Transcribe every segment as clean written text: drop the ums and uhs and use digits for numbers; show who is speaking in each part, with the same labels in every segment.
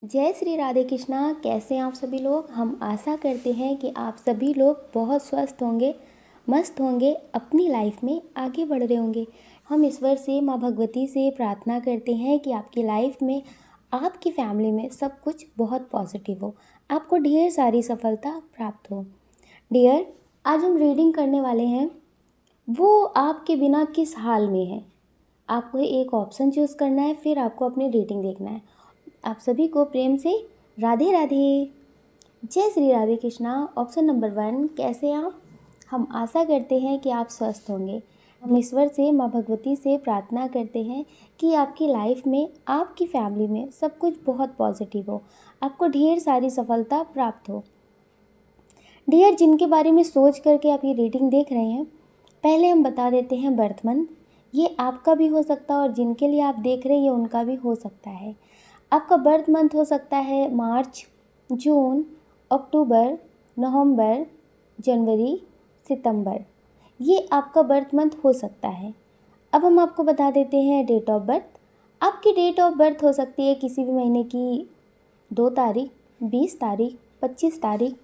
Speaker 1: जय श्री राधे कृष्णा। कैसे हैं आप सभी लोग। हम आशा करते हैं कि आप सभी लोग बहुत स्वस्थ होंगे, मस्त होंगे, अपनी लाइफ में आगे बढ़ रहे होंगे। हम ईश्वर से, माँ भगवती से प्रार्थना करते हैं कि आपकी लाइफ में, आपकी फैमिली में सब कुछ बहुत पॉजिटिव हो, आपको ढेर सारी सफलता प्राप्त हो। डियर, आज हम रीडिंग करने वाले हैं वो आपके बिना किस हाल में है। आपको एक ऑप्शन चूज़ करना है, फिर आपको अपनी रीडिंग देखना है। आप सभी को प्रेम से राधे राधे। जय श्री राधे कृष्णा। ऑप्शन नंबर 1, कैसे आप। हम आशा करते हैं कि आप स्वस्थ होंगे। हम ईश्वर से, माँ भगवती से प्रार्थना करते हैं कि आपकी लाइफ में, आपकी फैमिली में सब कुछ बहुत पॉजिटिव हो, आपको ढेर सारी सफलता प्राप्त हो। डियर, जिनके बारे में सोच करके आप ये रीडिंग देख रहे हैं, पहले हम बता देते हैं बर्थ मंथ। ये आपका भी हो सकता है और जिनके लिए आप देख रहे हैं ये उनका भी हो सकता है। आपका बर्थ मंथ हो सकता है मार्च, जून, अक्टूबर, नवंबर, जनवरी, सितंबर। ये आपका बर्थ मंथ हो सकता है। अब हम आपको बता देते हैं डेट ऑफ बर्थ। आपकी डेट ऑफ बर्थ हो सकती है किसी भी महीने की 2 तारीख, 20 तारीख, 25 तारीख,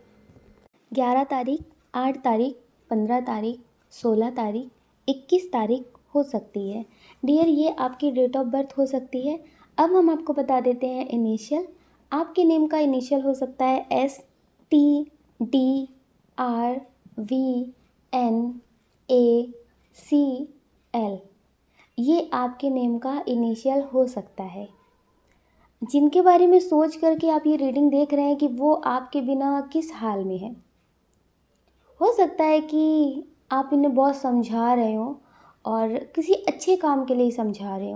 Speaker 1: 11 तारीख, 8 तारीख, 15 तारीख, 16 तारीख, 21 तारीख हो सकती है। डियर, ये आपकी डेट ऑफ बर्थ हो सकती है। अब हम आपको बता देते हैं इनिशियल। आपके नेम का इनिशियल हो सकता है STDRVNACL। ये आपके नेम का इनिशियल हो सकता है। जिनके बारे में सोच करके आप ये रीडिंग देख रहे हैं कि वो आपके बिना किस हाल में है। हो सकता है कि आप इन्हें बहुत समझा रहे हो और किसी अच्छे काम के लिए समझा रहे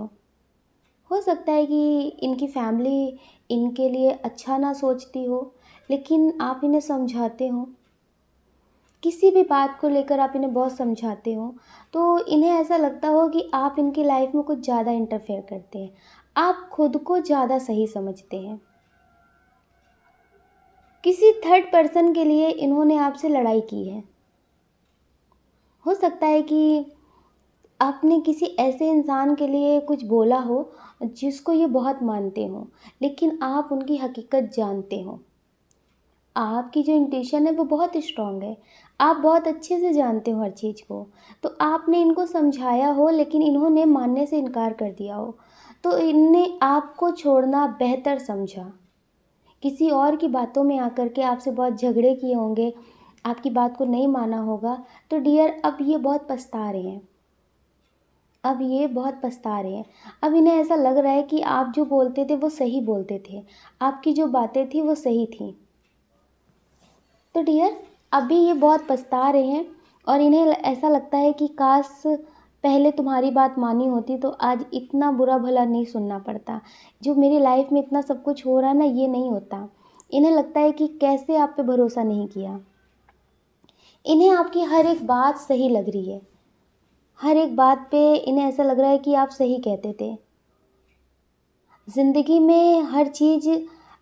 Speaker 1: हो सकता है कि इनकी फैमिली इनके लिए अच्छा ना सोचती हो, लेकिन आप इन्हें समझाते हो। किसी भी बात को लेकर आप इन्हें बहुत समझाते हो तो इन्हें ऐसा लगता हो कि आप इनकी लाइफ में कुछ ज़्यादा इंटरफेयर करते हैं, आप खुद को ज़्यादा सही समझते हैं। किसी थर्ड पर्सन के लिए इन्होंने आपसे लड़ाई की है। हो सकता है कि आपने किसी ऐसे इंसान के लिए कुछ बोला हो जिसको ये बहुत मानते हो, लेकिन आप उनकी हकीकत जानते हो। आपकी जो इंट्यूशन है वो बहुत स्ट्रांग है, आप बहुत अच्छे से जानते हो हर चीज़ को। तो आपने इनको समझाया हो लेकिन इन्होंने मानने से इनकार कर दिया हो, तो इनने आपको छोड़ना बेहतर समझा। किसी और की बातों में आकर के आपसे बहुत झगड़े किए होंगे, आपकी बात को नहीं माना होगा। तो डियर, अब ये बहुत पछता रहे हैं। अब इन्हें ऐसा लग रहा है कि आप जो बोलते थे वो सही बोलते थे, आपकी जो बातें थी वो सही थी। तो डियर, अभी ये बहुत पछता रहे हैं और इन्हें ऐसा लगता है कि काश पहले तुम्हारी बात मानी होती तो आज इतना बुरा भला नहीं सुनना पड़ता। जो मेरी लाइफ में इतना सब कुछ हो रहा है ना, ये नहीं होता। इन्हें लगता है कि कैसे आप पे भरोसा नहीं किया। इन्हें आपकी हर एक बात सही लग रही है, हर एक बात पे इन्हें ऐसा लग रहा है कि आप सही कहते थे। ज़िंदगी में हर चीज़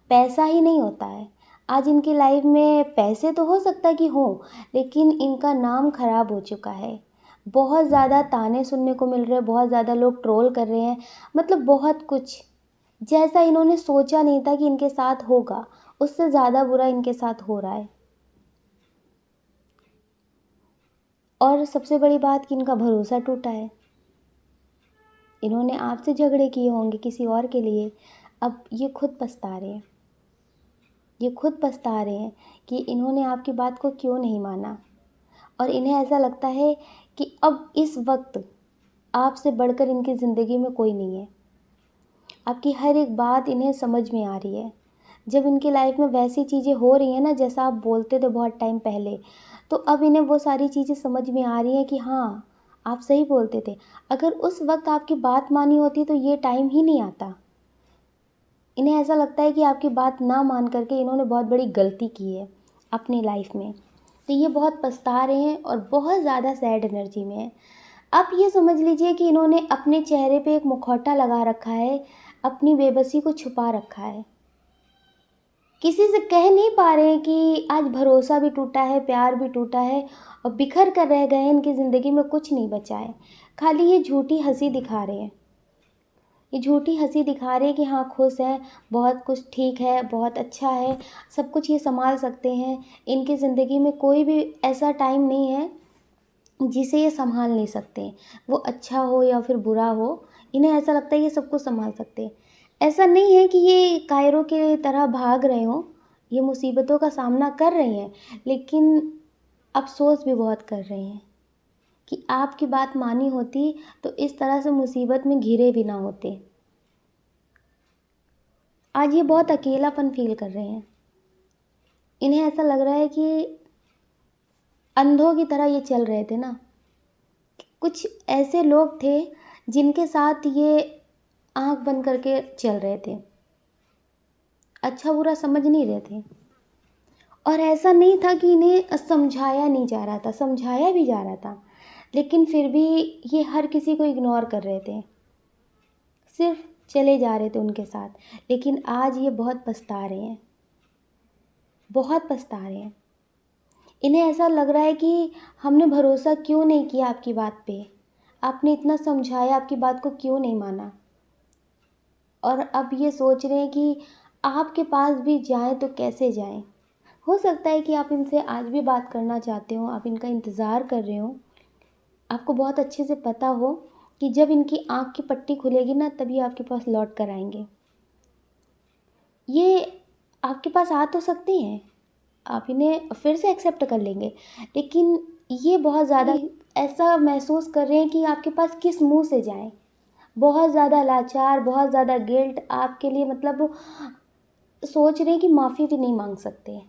Speaker 1: पैसा ही नहीं होता है। आज इनकी लाइफ में पैसे तो हो सकता है कि हो, लेकिन इनका नाम खराब हो चुका है। बहुत ज़्यादा ताने सुनने को मिल रहे हैं, बहुत ज़्यादा लोग ट्रोल कर रहे हैं, मतलब बहुत कुछ। जैसा इन्होंने सोचा नहीं था कि इनके साथ होगा, उससे ज़्यादा बुरा इनके साथ हो रहा है। और सबसे बड़ी बात कि इनका भरोसा टूटा है। इन्होंने आपसे झगड़े किए होंगे किसी और के लिए। अब ये खुद पछता रहे हैं, कि इन्होंने आपकी बात को क्यों नहीं माना। और इन्हें ऐसा लगता है कि अब इस वक्त आपसे बढ़कर इनकी ज़िंदगी में कोई नहीं है। आपकी हर एक बात इन्हें समझ में आ रही है। जब इनकी लाइफ में वैसी चीज़ें हो रही हैं ना जैसा आप बोलते थे बहुत टाइम पहले, तो अब इन्हें वो सारी चीज़ें समझ में आ रही हैं कि हाँ, आप सही बोलते थे। अगर उस वक्त आपकी बात मानी होती तो ये टाइम ही नहीं आता। इन्हें ऐसा लगता है कि आपकी बात ना मान करके इन्होंने बहुत बड़ी गलती की है अपनी लाइफ में। तो ये बहुत पछता रहे हैं और बहुत ज़्यादा सैड एनर्जी में है। आप ये समझ लीजिए कि इन्होंने अपने चेहरे पे एक मुखौटा लगा रखा है, अपनी बेबसी को छुपा रखा है। किसी से कह नहीं पा रहे हैं कि आज भरोसा भी टूटा है, प्यार भी टूटा है और बिखर कर रह गए हैं, इनकी ज़िंदगी में कुछ नहीं बचा है। खाली ये झूठी हंसी दिखा रहे हैं। ये झूठी हंसी दिखा रहे हैं कि हाँ खुश है, बहुत कुछ ठीक है, बहुत अच्छा है, सब कुछ ये संभाल सकते हैं। इनकी ज़िंदगी में कोई भी ऐसा टाइम नहीं है जिसे ये संभाल नहीं सकते। वो अच्छा हो या फिर बुरा हो, इन्हें ऐसा लगता है ये सब कुछ संभाल सकते हैं। ऐसा नहीं है कि ये कायरों की तरह भाग रहे हों, ये मुसीबतों का सामना कर रहे हैं, लेकिन अफ़सोस भी बहुत कर रहे हैं कि आपकी बात मानी होती तो इस तरह से मुसीबत में घिरे भी ना होते। आज ये बहुत अकेलापन फ़ील कर रहे हैं। इन्हें ऐसा लग रहा है कि अंधों की तरह ये चल रहे थे ना। कुछ ऐसे लोग थे जिनके साथ ये आँख बंद करके चल रहे थे, अच्छा बुरा समझ नहीं रहे थे। और ऐसा नहीं था कि इन्हें समझाया नहीं जा रहा था, समझाया भी जा रहा था, लेकिन फिर भी ये हर किसी को इग्नोर कर रहे थे, सिर्फ चले जा रहे थे उनके साथ। लेकिन आज ये बहुत पछता रहे हैं, बहुत पछता रहे हैं। इन्हें ऐसा लग रहा है कि हमने भरोसा क्यों नहीं किया आपकी बात पे, आपने इतना समझाया, आपकी बात को क्यों नहीं माना। और अब ये सोच रहे हैं कि आपके पास भी जाएं तो कैसे जाएं। हो सकता है कि आप इनसे आज भी बात करना चाहते हो, आप इनका इंतज़ार कर रहे हो, आपको बहुत अच्छे से पता हो कि जब इनकी आँख की पट्टी खुलेगी ना तभी आपके पास लौट कर आएंगे। ये आपके पास आ तो सकती हैं, आप इन्हें फिर से एक्सेप्ट कर लेंगे, लेकिन ये बहुत ज़्यादा ऐसा महसूस कर रहे हैं कि आपके पास किस मुँह से जाएँ। बहुत ज़्यादा लाचार, बहुत ज़्यादा गिल्ट आपके लिए, मतलब सोच रहे हैं कि माफ़ी भी नहीं माँग सकते।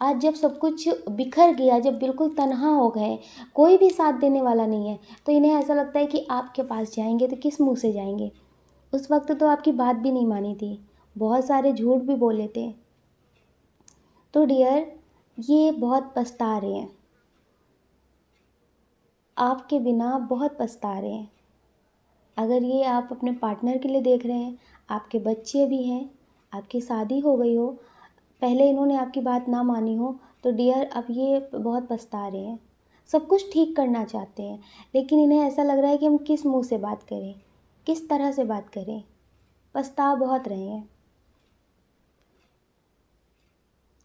Speaker 1: आज जब सब कुछ बिखर गया, जब बिल्कुल तन्हा हो गए, कोई भी साथ देने वाला नहीं है, तो इन्हें ऐसा लगता है कि आपके पास जाएँगे तो किस मुँह से जाएँगे? उस वक़्त तो आपकी बात भी नहीं मानी थी, बहुत सारे झूठ भी बोले थे। तो डियर, ये बहुत पछता रहे हैं, आपके बिना बहुत पछता रहे हैं। अगर ये आप अपने पार्टनर के लिए देख रहे हैं, आपके बच्चे भी हैं, आपकी शादी हो गई हो, पहले इन्होंने आपकी बात ना मानी हो, तो डियर अब ये बहुत पछता रहे हैं। सब कुछ ठीक करना चाहते हैं, लेकिन इन्हें ऐसा लग रहा है कि हम किस मुँह से बात करें, किस तरह से बात करें, पछता बहुत रहे हैं।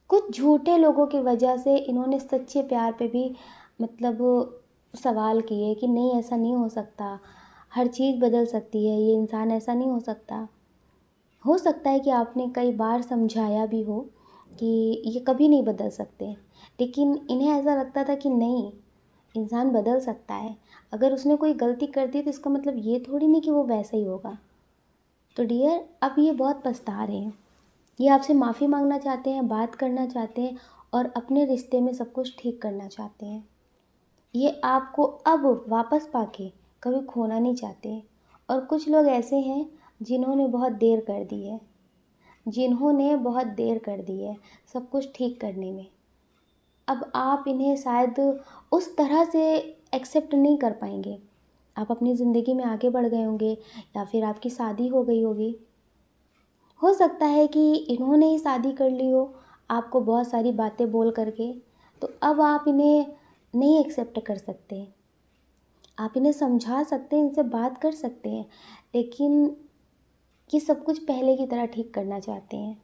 Speaker 1: कुछ झूठे लोगों की वजह से इन्होंने सच्चे प्यार पे भी, मतलब सवाल किए कि नहीं ऐसा नहीं हो सकता, हर चीज़ बदल सकती है, ये इंसान ऐसा नहीं हो सकता। हो सकता है कि आपने कई बार समझाया भी हो कि ये कभी नहीं बदल सकते, लेकिन इन्हें ऐसा लगता था कि नहीं, इंसान बदल सकता है। अगर उसने कोई गलती कर दी तो इसका मतलब ये थोड़ी नहीं कि वो वैसा ही होगा। तो डियर, अब ये बहुत पछता रहे हैं, ये आपसे माफ़ी मांगना चाहते हैं, बात करना चाहते हैं और अपने रिश्ते में सब कुछ ठीक करना चाहते हैं। ये आपको अब वापस पाके कभी खोना नहीं चाहते। और कुछ लोग ऐसे हैं जिन्होंने बहुत देर कर दी है, जिन्होंने बहुत देर कर दी है सब कुछ ठीक करने में। अब आप इन्हें शायद उस तरह से एक्सेप्ट नहीं कर पाएंगे। आप अपनी ज़िंदगी में आगे बढ़ गए होंगे या फिर आपकी शादी हो गई होगी। हो सकता है कि इन्होंने ही शादी कर ली हो आपको बहुत सारी बातें बोल करके, तो अब आप इन्हें नहीं एक्सेप्ट कर सकते। आप इन्हें समझा सकते हैं, इनसे बात कर सकते हैं, लेकिन ये सब कुछ पहले की तरह ठीक करना चाहते हैं,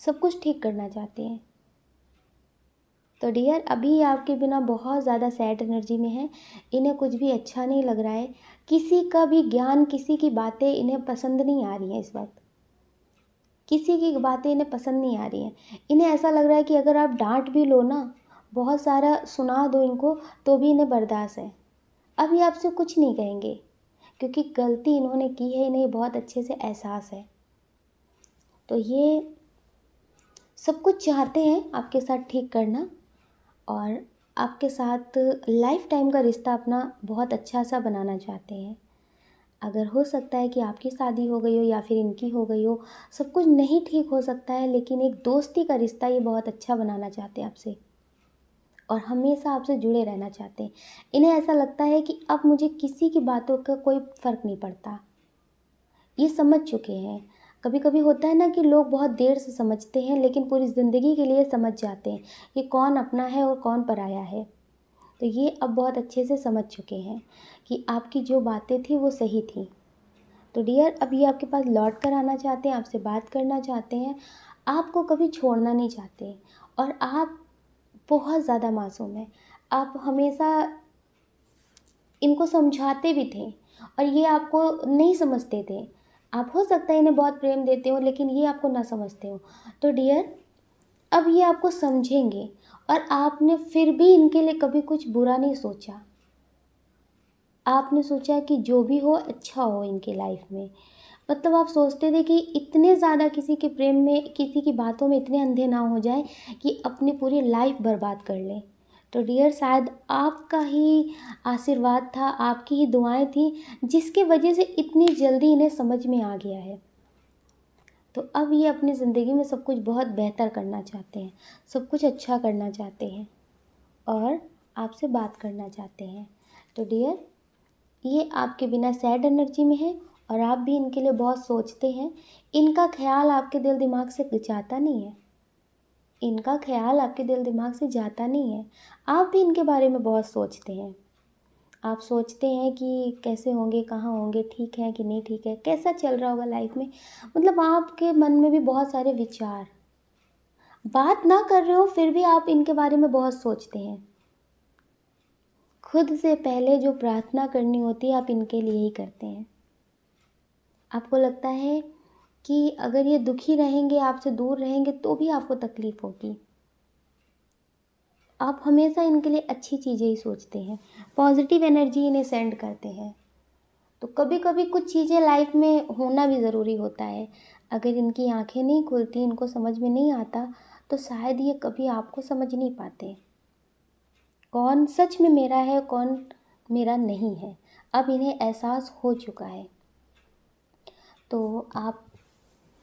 Speaker 1: सब कुछ ठीक करना चाहते हैं। तो डियर, अभी आपके बिना बहुत ज़्यादा सैड एनर्जी में है, इन्हें कुछ भी अच्छा नहीं लग रहा है, किसी का भी ज्ञान, किसी की बातें इन्हें पसंद नहीं आ रही हैं इस वक्त, किसी की बातें इन्हें पसंद नहीं आ रही हैं। इन्हें ऐसा लग रहा है कि अगर आप डांट भी लो ना, बहुत सारा सुना दो इनको, तो भी इन्हें बर्दाश्त है। अब ये आपसे कुछ नहीं कहेंगे, क्योंकि गलती इन्होंने की है, इन्हें बहुत अच्छे से एहसास है। तो ये सब कुछ चाहते हैं आपके साथ ठीक करना, और आपके साथ लाइफ टाइम का रिश्ता अपना बहुत अच्छा सा बनाना चाहते हैं। अगर हो सकता है कि आपकी शादी हो गई हो या फिर इनकी हो गई हो, सब कुछ नहीं ठीक हो सकता है, लेकिन एक दोस्ती का रिश्ता ये बहुत अच्छा बनाना चाहते हैं आपसे, और हमेशा आपसे जुड़े रहना चाहते हैं। इन्हें ऐसा लगता है कि अब मुझे किसी की बातों का कोई फ़र्क नहीं पड़ता, ये समझ चुके हैं। कभी कभी होता है ना कि लोग बहुत देर से समझते हैं, लेकिन पूरी ज़िंदगी के लिए समझ जाते हैं कि कौन अपना है और कौन पराया है। तो ये अब बहुत अच्छे से समझ चुके हैं कि आपकी जो बातें थी वो सही थी। तो डियर अब ये आपके पास लौट कर आना चाहते हैं, आपसे बात करना चाहते हैं, आपको कभी छोड़ना नहीं चाहते। और आप बहुत ज़्यादा मासूम हैं। आप हमेशा इनको समझाते भी थे और ये आपको नहीं समझते थे। आप हो सकता है इन्हें बहुत प्रेम देते हो लेकिन ये आपको ना समझते हो। तो डियर अब ये आपको समझेंगे और आपने फिर भी इनके लिए कभी कुछ बुरा नहीं सोचा। आपने सोचा कि जो भी हो अच्छा हो इनके लाइफ में। मतलब आप सोचते थे कि इतने ज़्यादा किसी के प्रेम में, किसी की बातों में इतने अंधे ना हो जाएं कि अपनी पूरी लाइफ बर्बाद कर लें। तो डियर शायद आपका ही आशीर्वाद था, आपकी ही दुआएं थी जिसके वजह से इतनी जल्दी इन्हें समझ में आ गया है। तो अब ये अपनी ज़िंदगी में सब कुछ बहुत बेहतर करना चाहते हैं, सब कुछ अच्छा करना चाहते हैं और आपसे बात करना चाहते हैं। तो डियर ये आपके बिना सैड एनर्जी में है और आप भी इनके लिए बहुत सोचते हैं। इनका ख्याल आपके दिल दिमाग से जाता नहीं है। इनका ख्याल आपके दिल दिमाग से जाता नहीं है। आप भी इनके बारे में बहुत सोचते हैं। आप सोचते हैं कि कैसे होंगे, कहाँ होंगे, ठीक है कि नहीं ठीक है, कैसा चल रहा होगा लाइफ में। मतलब आपके मन में भी बहुत सारे विचार, बात ना कर रहे हो फिर भी आप इनके बारे में बहुत सोचते हैं। खुद से पहले जो प्रार्थना करनी होती है आप इनके लिए ही करते हैं। आपको लगता है कि अगर ये दुखी रहेंगे, आपसे दूर रहेंगे तो भी आपको तकलीफ़ होगी। आप हमेशा इनके लिए अच्छी चीज़ें ही सोचते हैं, पॉजिटिव एनर्जी इन्हें सेंड करते हैं। तो कभी कभी कुछ चीज़ें लाइफ में होना भी ज़रूरी होता है। अगर इनकी आंखें नहीं खुलती, इनको समझ में नहीं आता, तो शायद ये कभी आपको समझ नहीं पाते कौन सच में मेरा है, कौन मेरा नहीं है। अब इन्हें एहसास हो चुका है। तो आप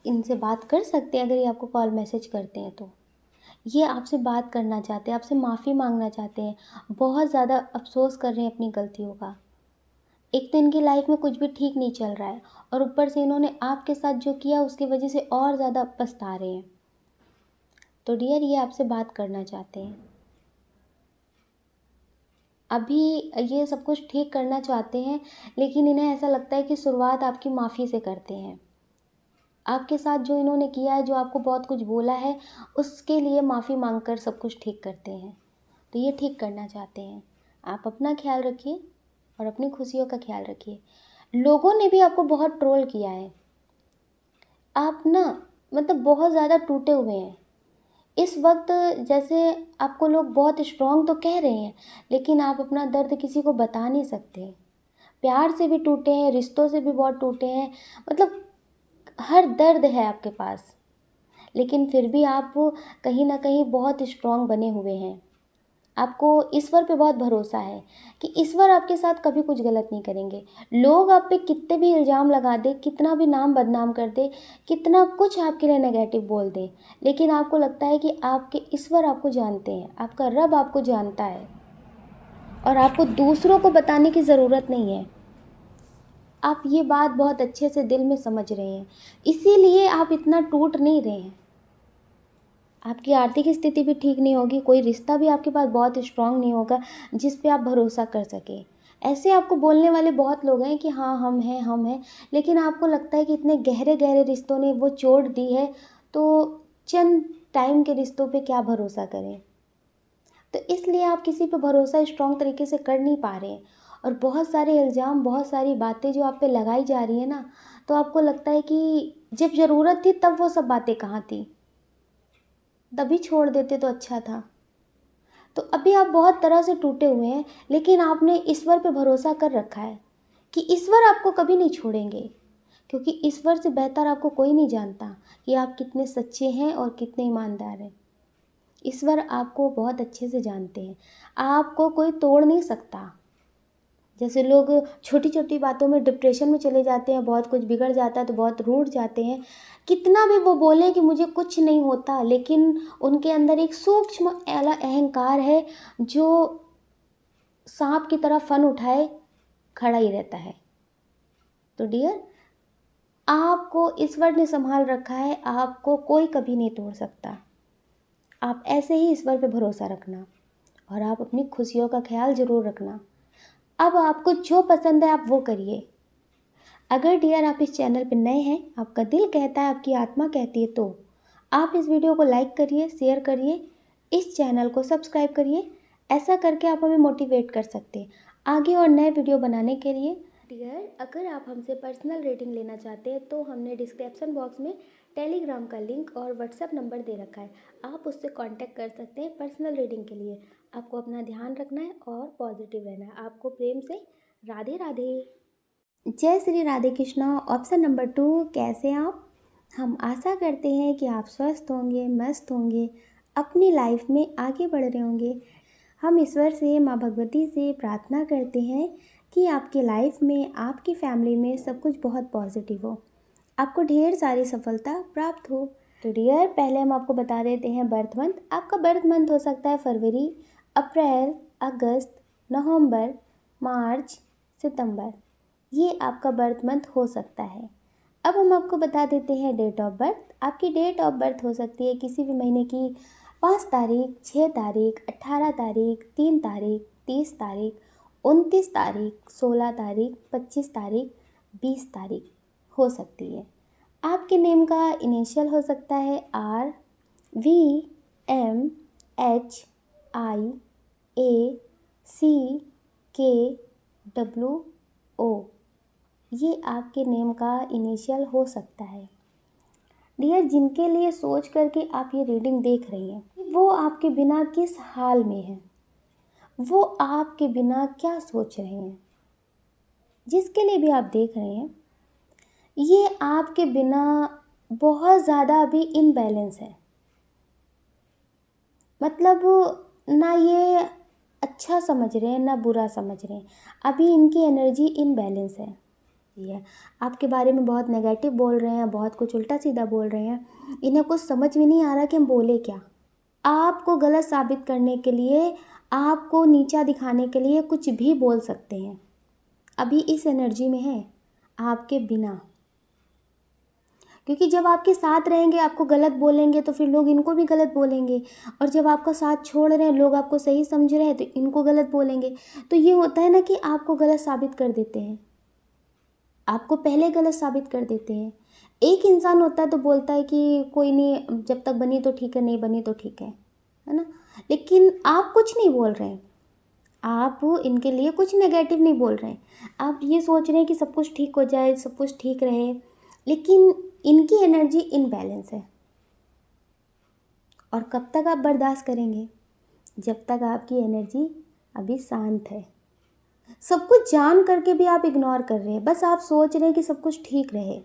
Speaker 1: इनसे बात कर सकते हैं अगर ये आपको कॉल मैसेज करते हैं तो। ये आपसे बात करना चाहते हैं, आपसे माफ़ी मांगना चाहते हैं, बहुत ज़्यादा अफसोस कर रहे हैं अपनी गलतियों का। एक तो इनकी लाइफ में कुछ भी ठीक नहीं चल रहा है और ऊपर से इन्होंने आपके साथ जो किया उसकी वजह से और ज़्यादा पछता रहे हैं। तो डियर ये आपसे बात करना चाहते हैं। अभी ये सब कुछ ठीक करना चाहते हैं लेकिन इन्हें ऐसा लगता है कि शुरुआत आपकी माफ़ी से करते हैं। आपके साथ जो इन्होंने किया है, जो आपको बहुत कुछ बोला है, उसके लिए माफ़ी मांगकर सब कुछ ठीक करते हैं। तो ये ठीक करना चाहते हैं। आप अपना ख्याल रखिए और अपनी खुशियों का ख्याल रखिए। लोगों ने भी आपको बहुत ट्रोल किया है। आप ना मतलब बहुत ज़्यादा टूटे हुए हैं इस वक्त। जैसे आपको लोग बहुत स्ट्रॉन्ग तो कह रहे हैं लेकिन आप अपना दर्द किसी को बता नहीं सकते। प्यार से भी टूटे हैं, रिश्तों से भी बहुत टूटे हैं। मतलब हर दर्द है आपके पास, लेकिन फिर भी आप कहीं ना कहीं बहुत स्ट्रॉन्ग बने हुए हैं। आपको ईश्वर पे बहुत भरोसा है कि ईश्वर आपके साथ कभी कुछ गलत नहीं करेंगे। लोग आप पे कितने भी इल्ज़ाम लगा दे, कितना भी नाम बदनाम कर दे, कितना कुछ आपके लिए नेगेटिव बोल दे, लेकिन आपको लगता है कि आपके ईश्वर आपको जानते हैं, आपका रब आपको जानता है और आपको दूसरों को बताने की ज़रूरत नहीं है। आप ये बात बहुत अच्छे से दिल में समझ रहे हैं, इसीलिए आप इतना टूट नहीं रहे हैं। आपकी आर्थिक स्थिति भी ठीक नहीं होगी, कोई रिश्ता भी आपके पास बहुत स्ट्रांग नहीं होगा जिस पे आप भरोसा कर सकें। ऐसे आपको बोलने वाले बहुत लोग हैं कि हाँ हम हैं, हम हैं, लेकिन आपको लगता है कि इतने गहरे गहरे रिश्तों ने वो चोट दी है, तो चंद टाइम के रिश्तों पे क्या भरोसा करें। तो इसलिए आप किसी पे भरोसा स्ट्रांग तरीके से कर नहीं पा रहे हैं और बहुत सारे इल्ज़ाम, बहुत सारी बातें जो आप पे लगाई जा रही है ना, तो आपको लगता है कि जब ज़रूरत थी तब वो सब बातें कहाँ थी, तभी छोड़ देते तो अच्छा था। तो अभी आप बहुत तरह से टूटे हुए हैं लेकिन आपने ईश्वर पे भरोसा कर रखा है कि ईश्वर आपको कभी नहीं छोड़ेंगे, क्योंकि ईश्वर से बेहतर आपको कोई नहीं जानता कि आप कितने सच्चे हैं और कितने ईमानदार हैं। ईश्वर आपको बहुत अच्छे से जानते हैं, आपको कोई तोड़ नहीं सकता। जैसे लोग छोटी छोटी बातों में डिप्रेशन में चले जाते हैं, बहुत कुछ बिगड़ जाता है तो बहुत रूठ जाते हैं। कितना भी वो बोले कि मुझे कुछ नहीं होता, लेकिन उनके अंदर एक सूक्ष्म वाला अहंकार है जो सांप की तरह फन उठाए खड़ा ही रहता है। तो डियर आपको ईश्वर ने संभाल रखा है, आपको कोई कभी नहीं तोड़ सकता। आप ऐसे ही ईश्वर पे भरोसा रखना और आप अपनी खुशियों का ख्याल ज़रूर रखना। अब आपको जो पसंद है आप वो करिए। अगर डियर आप इस चैनल पर नए हैं, आपका दिल कहता है, आपकी आत्मा कहती है, तो आप इस वीडियो को लाइक करिए, शेयर करिए, इस चैनल को सब्सक्राइब करिए। ऐसा करके आप हमें मोटिवेट कर सकते हैं आगे और नए वीडियो बनाने के लिए। डियर, अगर आप हमसे पर्सनल रेटिंग लेना चाहते हैं तो हमने डिस्क्रिप्शन बॉक्स में टेलीग्राम का लिंक और व्हाट्सएप नंबर दे रखा है, आप उससे कांटेक्ट कर सकते हैं पर्सनल रीडिंग के लिए। आपको अपना ध्यान रखना है और पॉजिटिव रहना है। आपको प्रेम से राधे राधे। जय श्री राधे कृष्णा। ऑप्शन नंबर 2, कैसे आप? हम आशा करते हैं कि आप स्वस्थ होंगे, मस्त होंगे, अपनी लाइफ में आगे बढ़ रहे होंगे। हम ईश्वर से, माँ भगवती से प्रार्थना करते हैं कि आपकी लाइफ में, आपकी फैमिली में सब कुछ बहुत पॉजिटिव हो, आपको ढेर सारी सफलता प्राप्त हो। तो डियर, पहले हम आपको बता देते हैं बर्थ मंथ। आपका बर्थ मंथ हो सकता है फरवरी, अप्रैल, अगस्त, नवंबर, मार्च, सितंबर। ये आपका बर्थ मंथ हो सकता है। अब हम आपको बता देते हैं डेट ऑफ बर्थ। आपकी डेट ऑफ बर्थ हो सकती है किसी भी महीने की 5 तारीख, 6 तारीख, 18 तारीख, 3 तारीख, 30 तारीख, 29 तारीख, 16 तारीख, 25 तारीख, 20 तारीख हो सकती है। आपके नेम का इनिशियल हो सकता है आर, वी, एम, एच, आई, ए, सी, के, डब्ल्यू, ओ। ये आपके नेम का इनिशियल हो सकता है। डियर, जिनके लिए सोच करके आप ये रीडिंग देख रही हैं, वो आपके बिना किस हाल में है, वो आपके बिना क्या सोच रहे हैं, जिसके लिए भी आप देख रहे हैं, ये आपके बिना बहुत ज़्यादा अभी इनबैलेंस है। मतलब ना ये अच्छा समझ रहे हैं ना बुरा समझ रहे हैं। अभी इनकी एनर्जी इनबैलेंस है। ये आपके बारे में बहुत नेगेटिव बोल रहे हैं, बहुत कुछ उल्टा सीधा बोल रहे हैं। इन्हें कुछ समझ में नहीं आ रहा कि हम बोले क्या। आपको गलत साबित करने के लिए, आपको नीचा दिखाने के लिए कुछ भी बोल सकते हैं। अभी इस एनर्जी में है आपके बिना, क्योंकि जब आपके साथ रहेंगे आपको गलत बोलेंगे तो फिर लोग इनको भी गलत बोलेंगे, और जब आपका साथ छोड़ रहे हैं, लोग आपको सही समझ रहे हैं तो इनको गलत बोलेंगे। तो ये होता है ना कि आपको गलत साबित कर देते हैं, आपको पहले गलत साबित कर देते हैं। एक इंसान होता है तो बोलता है कि कोई नहीं, जब तक बनी तो ठीक है, नहीं बनी तो ठीक है ना। लेकिन आप कुछ नहीं बोल रहे हैं, आप इनके लिए कुछ नेगेटिव नहीं बोल रहे हैं। आप ये सोच रहे हैं कि सब कुछ ठीक हो जाए, सब कुछ ठीक रहे, लेकिन इनकी एनर्जी इनबैलेंस है। और कब तक आप बर्दाश्त करेंगे? जब तक आपकी एनर्जी अभी शांत है। सब कुछ जान करके भी आप इग्नोर कर रहे हैं, बस आप सोच रहे हैं कि सब कुछ ठीक रहे।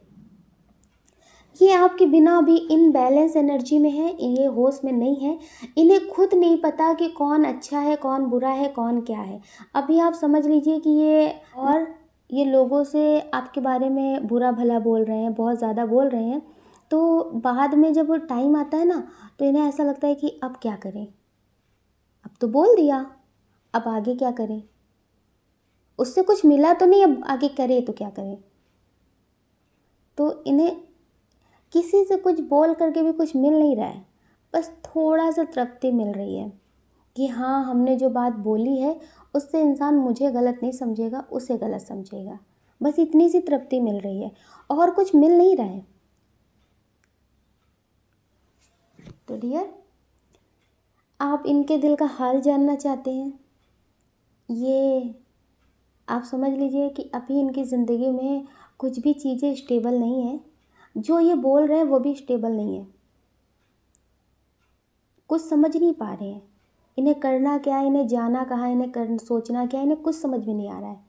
Speaker 1: ये आपके बिना अभी इनबैलेंस एनर्जी में है, ये होश में नहीं है। इन्हें खुद नहीं पता कि कौन अच्छा है, कौन बुरा है, कौन क्या है। अभी आप समझ लीजिए कि ये लोगों से आपके बारे में बुरा भला बोल रहे हैं, बहुत ज़्यादा बोल रहे हैं। तो बाद में जब टाइम आता है ना, तो इन्हें ऐसा लगता है कि अब क्या करें, अब तो बोल दिया, अब आगे क्या करें। उससे कुछ मिला तो नहीं, अब आगे करें तो क्या करें। तो इन्हें किसी से कुछ बोल करके भी कुछ मिल नहीं रहा है, बस थोड़ा सा तृप्ति मिल रही है कि हाँ, हमने जो बात बोली है उससे इंसान मुझे गलत नहीं समझेगा, उसे गलत समझेगा। बस इतनी सी तृप्ति मिल रही है और कुछ मिल नहीं रहा है। तो डियर, आप इनके दिल का हाल जानना चाहते हैं। ये आप समझ लीजिए कि अभी इनकी ज़िंदगी में कुछ भी चीज़ें स्टेबल नहीं है। जो ये बोल रहे हैं वो भी स्टेबल नहीं है। कुछ समझ नहीं पा रहे हैं, इन्हें करना क्या है, इन्हें जाना कहाँ, इन्हें सोचना क्या है, इन्हें कुछ समझ में नहीं आ रहा है।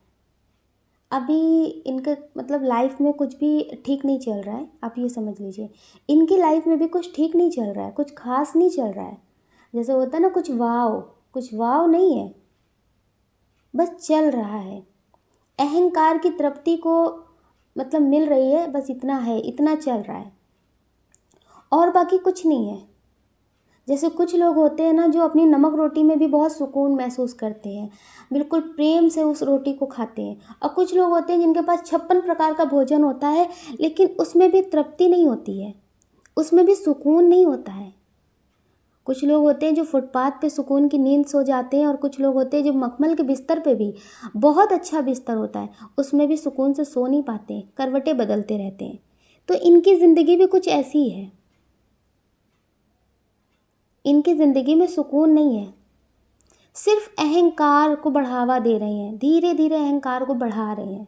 Speaker 1: अभी इनके मतलब लाइफ में कुछ भी ठीक नहीं चल रहा है। आप ये समझ लीजिए, इनकी लाइफ में भी कुछ ठीक नहीं चल रहा है, कुछ खास नहीं चल रहा है। जैसे होता है ना, कुछ वाव नहीं है, बस चल रहा है। अहंकार की तृप्ति को मतलब मिल रही है, बस इतना है, इतना चल रहा है और बाकी कुछ नहीं है। जैसे कुछ लोग होते हैं ना, जो अपनी नमक रोटी में भी बहुत सुकून महसूस करते हैं, बिल्कुल प्रेम से उस रोटी को खाते हैं। और कुछ लोग होते हैं जिनके पास 56 प्रकार का भोजन होता है, लेकिन उसमें भी तृप्ति नहीं होती है, उसमें भी सुकून नहीं होता है। कुछ लोग होते हैं जो फुटपाथ पे सुकून की नींद सो जाते हैं, और कुछ लोग होते हैं जो मखमल के बिस्तर पे भी, बहुत अच्छा बिस्तर होता है, उसमें भी सुकून से सो नहीं पाते हैं, करवटें बदलते रहते हैं। तो इनकी ज़िंदगी भी कुछ ऐसी ही है, इनकी ज़िंदगी में सुकून नहीं है, सिर्फ अहंकार को बढ़ावा दे रहे हैं, धीरे धीरे अहंकार को बढ़ा रहे हैं।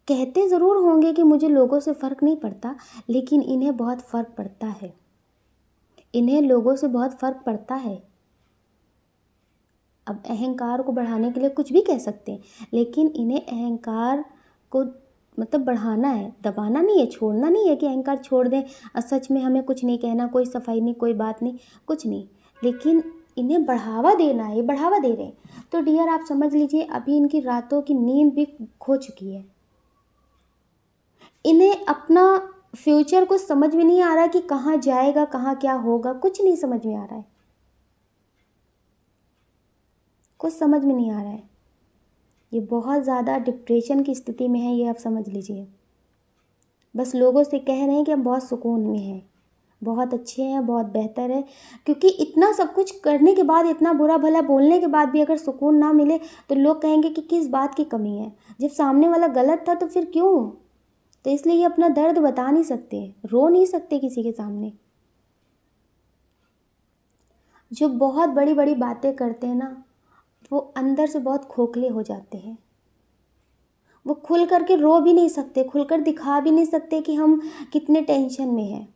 Speaker 1: कहते ज़रूर होंगे कि मुझे लोगों से फ़र्क नहीं पड़ता, लेकिन इन्हें बहुत फ़र्क पड़ता है, इन्हें लोगों से बहुत फ़र्क पड़ता है। अब अहंकार को बढ़ाने के लिए कुछ भी कह सकते हैं, लेकिन इन्हें अहंकार को मतलब बढ़ाना है, दबाना नहीं है, छोड़ना नहीं है कि अहंकार छोड़ दें और सच में हमें कुछ नहीं कहना, कोई सफाई नहीं, कोई बात नहीं, कुछ नहीं, लेकिन इन्हें बढ़ावा देना है, ये बढ़ावा दे रहे हैं। तो डियर आप समझ लीजिए, अभी इनकी रातों की नींद भी खो चुकी है, इन्हें अपना फ्यूचर कुछ समझ में नहीं आ रहा कि कहाँ जाएगा, कहाँ क्या होगा, कुछ नहीं समझ में आ रहा है, कुछ समझ में नहीं आ रहा है। ये बहुत ज़्यादा डिप्रेशन की स्थिति में है, ये आप समझ लीजिए। बस लोगों से कह रहे हैं कि हम बहुत सुकून में हैं, बहुत अच्छे हैं, बहुत बेहतर है, क्योंकि इतना सब कुछ करने के बाद, इतना बुरा भला बोलने के बाद भी अगर सुकून ना मिले तो लोग कहेंगे कि किस बात की कमी है, जब सामने वाला गलत था तो फिर क्यों। तो इसलिए ये अपना दर्द बता नहीं सकते, रो नहीं सकते किसी के सामने। जो बहुत बड़ी बड़ी बातें करते हैं ना, वो अंदर से बहुत खोखले हो जाते हैं, वो खुल करके रो भी नहीं सकते, खुलकर दिखा भी नहीं सकते कि हम कितने टेंशन में हैं।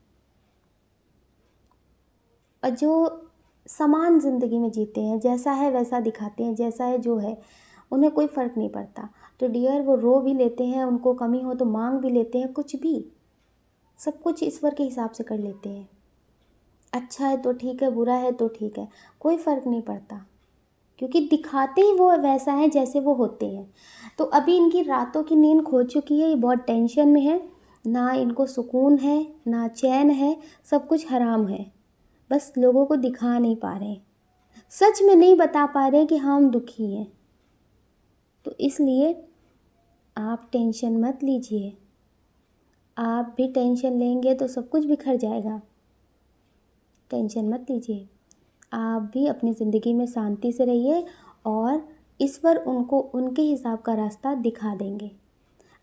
Speaker 1: और जो समान ज़िंदगी में जीते हैं, जैसा है वैसा दिखाते हैं, जैसा है जो है, उन्हें कोई फ़र्क नहीं पड़ता। तो डियर वो रो भी लेते हैं, उनको कमी हो तो मांग भी लेते हैं, कुछ भी, सब कुछ ईश्वर के हिसाब से कर लेते हैं। अच्छा है तो ठीक है, बुरा है तो ठीक है, कोई फ़र्क नहीं पड़ता, क्योंकि दिखाते ही वो वैसा है जैसे वो होते हैं। तो अभी इनकी रातों की नींद खो चुकी है, ये बहुत टेंशन में है, ना इनको सुकून है ना चैन है, सब कुछ हराम है, बस लोगों को दिखा नहीं पा रहे, सच में नहीं बता पा रहे कि हाँ हम दुखी हैं। तो इसलिए आप टेंशन मत लीजिए, आप भी टेंशन लेंगे तो सब कुछ बिखर जाएगा, टेंशन मत लीजिए, आप भी अपनी ज़िंदगी में शांति से रहिए और ईश्वर उनको उनके हिसाब का रास्ता दिखा देंगे।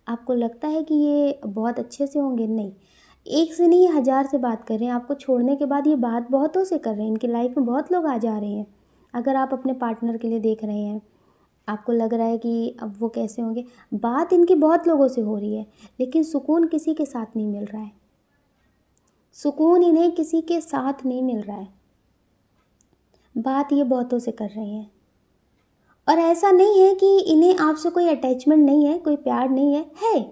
Speaker 1: आपको लगता है कि ये बहुत अच्छे से होंगे? नहीं, एक से नहीं 1000 से बात कर रहे हैं, आपको छोड़ने के बाद ये बात बहुतों से कर रहे हैं, इनकी लाइफ में बहुत लोग आ जा रहे हैं। अगर आप अपने पार्टनर के लिए देख रहे हैं, आपको लग रहा है कि अब वो कैसे होंगे, बात इनकी बहुत लोगों से हो रही है, लेकिन सुकून किसी के साथ नहीं मिल रहा है, सुकून इन्हें किसी के साथ नहीं मिल रहा है, बात ये बहुतों से कर रहे हैं। और ऐसा नहीं है कि इन्हें आपसे कोई अटैचमेंट नहीं है, कोई प्यार नहीं है।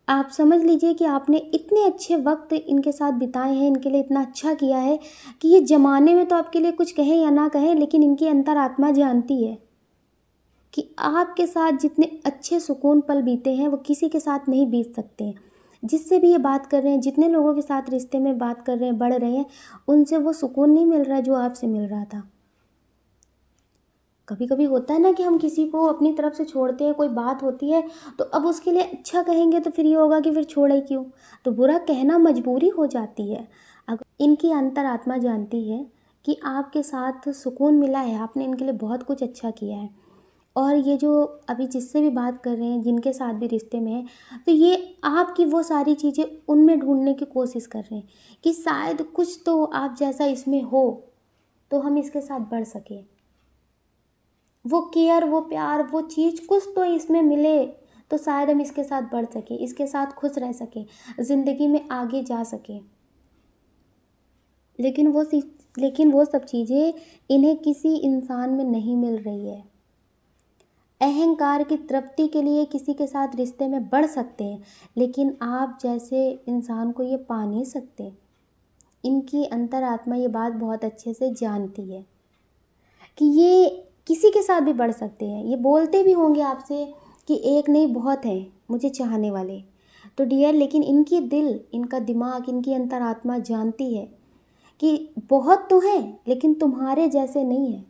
Speaker 1: आप समझ लीजिए कि आपने इतने अच्छे वक्त इनके साथ बिताए हैं, इनके लिए इतना अच्छा किया है कि ये ज़माने में तो आपके लिए कुछ कहें या ना कहें, लेकिन इनकी अंतरात्मा जानती है कि आपके साथ जितने अच्छे सुकून पल बीते हैं वो किसी के साथ नहीं बीत सकते हैं। जिससे भी ये बात कर रहे हैं, जितने लोगों के साथ रिश्ते में बात कर रहे हैं, बढ़ रहे हैं, उनसे वो सुकून नहीं मिल रहा है जो आपसे मिल रहा था। कभी कभी होता है ना कि हम किसी को अपनी तरफ से छोड़ते हैं, कोई बात होती है तो अब उसके लिए अच्छा कहेंगे तो फिर ये होगा कि फिर छोड़े क्यों, तो बुरा कहना मजबूरी हो जाती है। अगर इनकी अंतरात्मा जानती है कि आपके साथ सुकून मिला है, आपने इनके लिए बहुत कुछ अच्छा किया है, और ये जो अभी जिससे भी बात कर रहे हैं, जिनके साथ भी रिश्ते में है, तो ये आपकी वो सारी चीज़ें उनमें ढूंढने की कोशिश कर रहे हैं कि शायद कुछ तो आप जैसा इसमें हो तो हम इसके साथ बढ़ सकें, वो केयर, वो प्यार, वो चीज़ कुछ तो इसमें मिले तो शायद हम इसके साथ बढ़ सकें, इसके साथ खुश रह सकें, ज़िंदगी में आगे जा सकें। लेकिन वो सब चीज़ें इन्हें किसी इंसान में नहीं मिल रही है। अहंकार की तृप्ति के लिए किसी के साथ रिश्ते में बढ़ सकते हैं, लेकिन आप जैसे इंसान को ये पा नहीं सकते। इनकी अंतरात्मा ये बात बहुत अच्छे से जानती है कि ये किसी के साथ भी बढ़ सकते हैं। ये बोलते भी होंगे आपसे कि एक नहीं बहुत हैं मुझे चाहने वाले, तो डियर लेकिन इनकी दिल, इनका दिमाग, इनकी अंतरात्मा जानती है कि बहुत तो हैं लेकिन तुम्हारे जैसे नहीं है।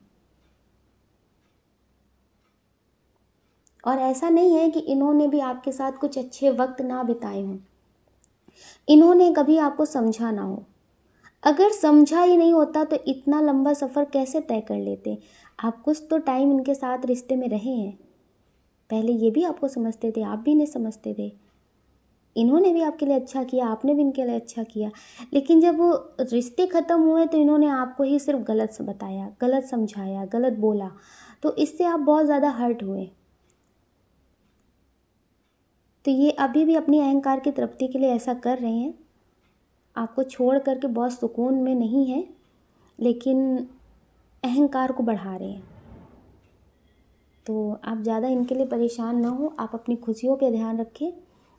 Speaker 1: और ऐसा नहीं है कि इन्होंने भी आपके साथ कुछ अच्छे वक्त ना बिताए हों, इन्होंने कभी आपको समझा ना हो, अगर समझा ही नहीं होता तो इतना लंबा सफ़र कैसे तय कर लेते। आप कुछ तो टाइम इनके साथ रिश्ते में रहे हैं, पहले ये भी आपको समझते थे, आप भी इन्हें समझते थे, इन्होंने भी आपके लिए अच्छा किया, आपने भी इनके लिए अच्छा किया। लेकिन जब वो रिश्ते ख़त्म हुए तो इन्होंने आपको ही सिर्फ गलत बताया, गलत समझाया, गलत बोला, तो इससे आप बहुत ज़्यादा हर्ट हुए। तो ये अभी भी अपनी अहंकार की तृप्ति के लिए ऐसा कर रहे हैं, आपको छोड़ कर के बहुत सुकून में नहीं है, लेकिन अहंकार को बढ़ा रहे हैं। तो आप ज़्यादा इनके लिए परेशान ना हो, आप अपनी खुशियों पे ध्यान रखें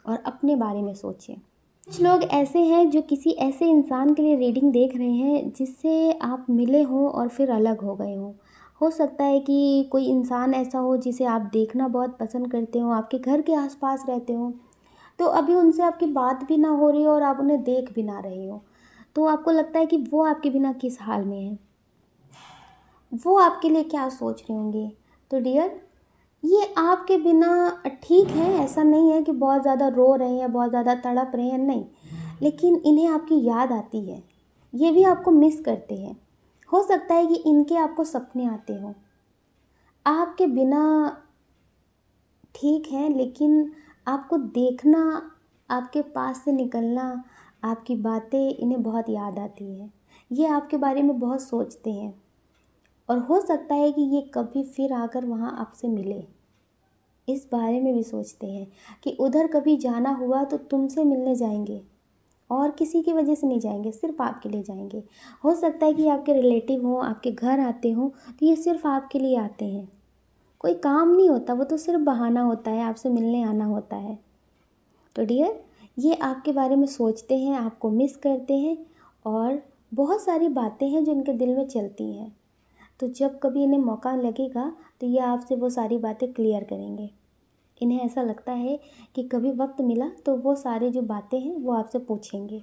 Speaker 1: और अपने बारे में सोचें। कुछ लोग ऐसे हैं जो किसी ऐसे इंसान के लिए रीडिंग देख रहे हैं जिससे आप मिले हों और फिर अलग हो गए हों। हो सकता है कि कोई इंसान ऐसा हो जिसे आप देखना बहुत पसंद करते हो, आपके घर के आसपास रहते हो, तो अभी उनसे आपकी बात भी ना हो रही हो और आप उन्हें देख भी ना रहे हो, तो आपको लगता है कि वो आपके बिना किस हाल में है, वो आपके लिए क्या सोच रहे होंगे। तो डियर, ये आपके बिना ठीक है, ऐसा नहीं है कि बहुत ज़्यादा रो रहे हैं, बहुत ज़्यादा तड़प रहे हैं, नहीं, लेकिन इन्हें आपकी याद आती है, ये भी आपको मिस करते हैं। हो सकता है कि इनके आपको सपने आते हों, आपके बिना ठीक है, लेकिन आपको देखना, आपके पास से निकलना, आपकी बातें इन्हें बहुत याद आती हैं, ये आपके बारे में बहुत सोचते हैं और हो सकता है कि ये कभी फिर आकर वहाँ आपसे मिले, इस बारे में भी सोचते हैं कि उधर कभी जाना हुआ तो तुमसे मिलने जाएंगे और किसी की वजह से नहीं जाएंगे, सिर्फ आपके लिए जाएंगे। हो सकता है कि आपके रिलेटिव हों, आपके घर आते हों, तो ये सिर्फ आपके लिए आते हैं, कोई काम नहीं होता, वो तो सिर्फ बहाना होता है, आपसे मिलने आना होता है। तो डियर, ये आपके बारे में सोचते हैं, आपको मिस करते हैं और बहुत सारी बातें हैं जो इनके दिल में चलती हैं। तो जब कभी इन्हें मौका लगेगा तो ये आपसे वो सारी बातें क्लियर करेंगे। इन्हें ऐसा लगता है कि कभी वक्त मिला तो वो सारी जो बातें हैं वो आपसे पूछेंगे।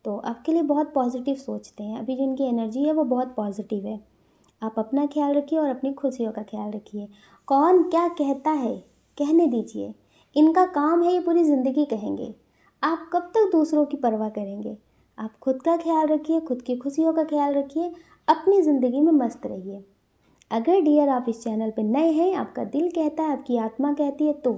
Speaker 1: तो आपके लिए बहुत पॉजिटिव सोचते हैं, अभी जो इनकी एनर्जी है वो बहुत पॉजिटिव है। आप अपना ख्याल रखिए और अपनी खुशियों का ख्याल रखिए। कौन क्या कहता है, कहने दीजिए, इनका काम है, ये पूरी ज़िंदगी कहेंगे। आप कब तक दूसरों की परवाह करेंगे। आप खुद का ख्याल रखिए, खुद की खुशियों का ख्याल रखिए, अपनी ज़िंदगी में मस्त रहिए। अगर डियर आप इस चैनल पर नए हैं, आपका दिल कहता है, आपकी आत्मा कहती है, तो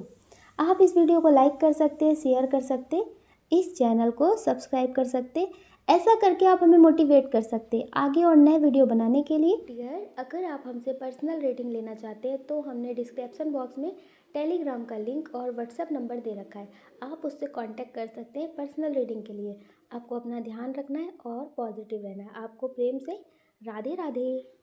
Speaker 1: आप इस वीडियो को लाइक कर सकते हैं, शेयर कर सकते हैं, इस चैनल को सब्सक्राइब कर सकते हैं। ऐसा करके आप हमें मोटिवेट कर सकते हैं आगे और नए वीडियो बनाने के लिए। डियर, अगर आप हमसे पर्सनल रेटिंग लेना चाहते हैं तो हमने डिस्क्रिप्शन बॉक्स में टेलीग्राम का लिंक और व्हाट्सएप नंबर दे रखा है, आप उससे कांटेक्ट कर सकते हैं पर्सनल रीडिंग के लिए। आपको अपना ध्यान रखना है और पॉजिटिव रहना है। आपको प्रेम से राधे राधे।